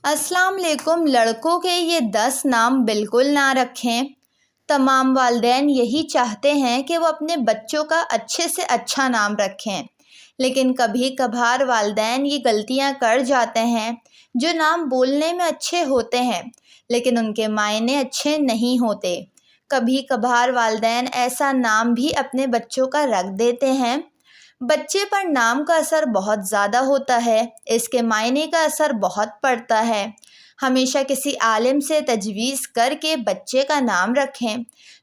السلام علیکم۔ لڑکوں کے یہ 10 نام بالکل نہ رکھیں۔ تمام والدین یہی چاہتے ہیں کہ وہ اپنے بچوں کا اچھے سے اچھا نام رکھیں، لیکن کبھی کبھار والدین یہ غلطیاں کر جاتے ہیں۔ جو نام بولنے میں اچھے ہوتے ہیں لیکن ان کے معنی اچھے نہیں ہوتے۔ کبھی کبھار والدین ایسا نام بھی اپنے بچوں کا رکھ دیتے ہیں۔ بچے پر نام کا اثر بہت زیادہ ہوتا ہے، اس کے معنی کا اثر بہت پڑتا ہے۔ ہمیشہ کسی عالم سے تجویز کر کے بچے کا نام رکھیں،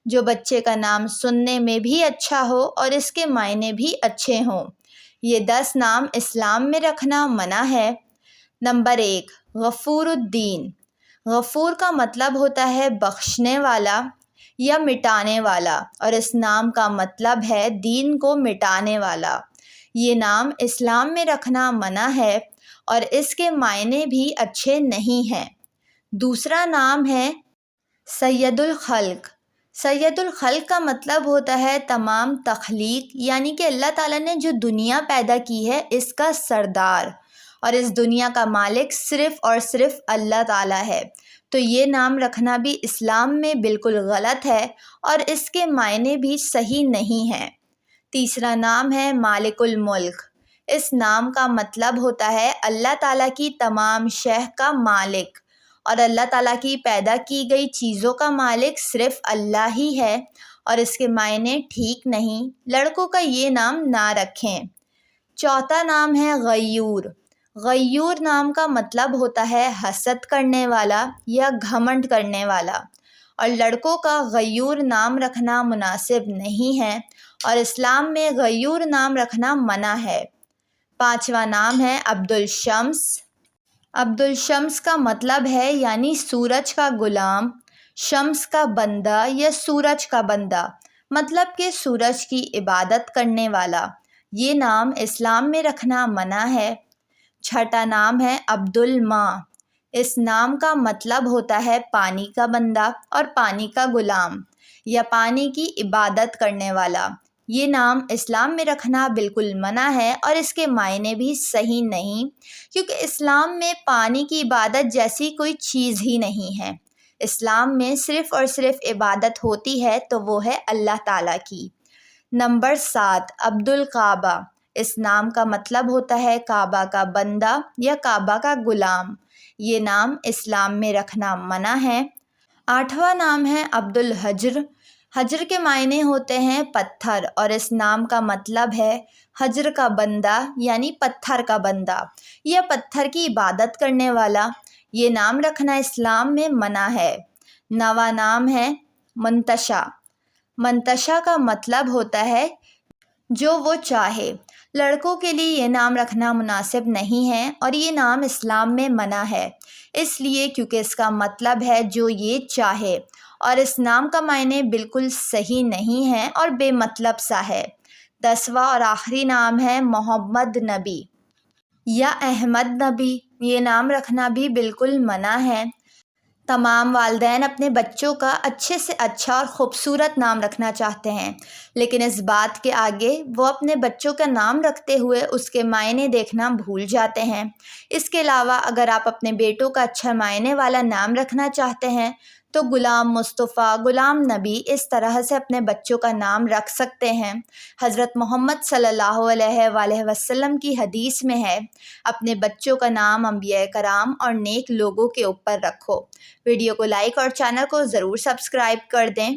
جو بچے کا نام سننے میں بھی اچھا ہو اور اس کے معنی بھی اچھے ہوں۔ یہ 10 نام اسلام میں رکھنا منع ہے۔ نمبر 1، غفور الدین۔ غفور کا مطلب ہوتا ہے بخشنے والا یا مٹانے والا، اور اس نام کا مطلب ہے دین کو مٹانے والا۔ یہ نام اسلام میں رکھنا منع ہے اور اس کے معنی بھی اچھے نہیں ہیں۔ دوسرا نام ہے سید الخلق۔ سید الخلق کا مطلب ہوتا ہے تمام تخلیق، یعنی کہ اللہ تعالیٰ نے جو دنیا پیدا کی ہے اس کا سردار، اور اس دنیا کا مالک صرف اور صرف اللہ تعالیٰ ہے۔ تو یہ نام رکھنا بھی اسلام میں بالکل غلط ہے اور اس کے معنی بھی صحیح نہیں ہیں۔ تیسرا نام ہے مالک الملک۔ اس نام کا مطلب ہوتا ہے اللہ تعالیٰ کی تمام شے کا مالک، اور اللہ تعالیٰ کی پیدا کی گئی چیزوں کا مالک صرف اللہ ہی ہے، اور اس کے معنی ٹھیک نہیں۔ لڑکوں کا یہ نام نہ رکھیں۔ چوتھا نام ہے غیور۔ غیور نام کا مطلب ہوتا ہے حسد کرنے والا یا گھمنڈ کرنے والا، اور لڑکوں کا غیور نام رکھنا مناسب نہیں ہے اور اسلام میں غیور نام رکھنا منع ہے۔ پانچواں نام ہے عبدالشمس۔ عبدالشمس کا مطلب ہے یعنی سورج کا غلام، شمس کا بندہ یا سورج کا بندہ، مطلب کہ سورج کی عبادت کرنے والا۔ یہ نام اسلام میں رکھنا منع ہے۔ چھٹا نام ہے عبدالماء۔ اس نام کا مطلب ہوتا ہے پانی کا بندہ اور پانی کا غلام یا پانی کی عبادت کرنے والا۔ یہ نام اسلام میں رکھنا بالکل منع ہے اور اس کے معنی بھی صحیح نہیں، کیونکہ اسلام میں پانی کی عبادت جیسی کوئی چیز ہی نہیں ہے۔ اسلام میں صرف اور صرف عبادت ہوتی ہے تو وہ ہے اللہ تعالیٰ کی۔ نمبر 7، عبدالکعبہ۔ اس نام کا مطلب ہوتا ہے کعبہ کا بندہ یا کعبہ کا غلام۔ یہ نام اسلام میں رکھنا منع ہے۔ آٹھواں نام ہے عبدالحجر۔ حجر کے معنی ہوتے ہیں پتھر، اور اس نام کا مطلب ہے حجر کا بندہ یعنی پتھر کا بندہ یا پتھر کی عبادت کرنے والا۔ یہ نام رکھنا اسلام میں منع ہے۔ نواں نام ہے منتشا۔ منتشا کا مطلب ہوتا ہے جو وہ چاہے۔ لڑکوں کے لیے یہ نام رکھنا مناسب نہیں ہے اور یہ نام اسلام میں منع ہے، اس لیے کیونکہ اس کا مطلب ہے جو یہ چاہے، اور اس نام کا معنی بالکل صحیح نہیں ہے اور بے مطلب سا ہے۔ 10واں اور آخری نام ہے محمد نبی یا احمد نبی۔ یہ نام رکھنا بھی بالکل منع ہے۔ تمام والدین اپنے بچوں کا اچھے سے اچھا اور خوبصورت نام رکھنا چاہتے ہیں، لیکن اس بات کے آگے وہ اپنے بچوں کا نام رکھتے ہوئے اس کے معنی دیکھنا بھول جاتے ہیں۔ اس کے علاوہ اگر آپ اپنے بیٹوں کا اچھا معنی والا نام رکھنا چاہتے ہیں تو غلام مصطفیٰ، غلام نبی، اس طرح سے اپنے بچوں کا نام رکھ سکتے ہیں۔ حضرت محمد صلی اللہ علیہ وآلہ وسلم کی حدیث میں ہے، اپنے بچوں کا نام انبیاء کرام اور نیک لوگوں کے اوپر رکھو۔ ویڈیو کو لائک اور چینل کو ضرور سبسکرائب کر دیں۔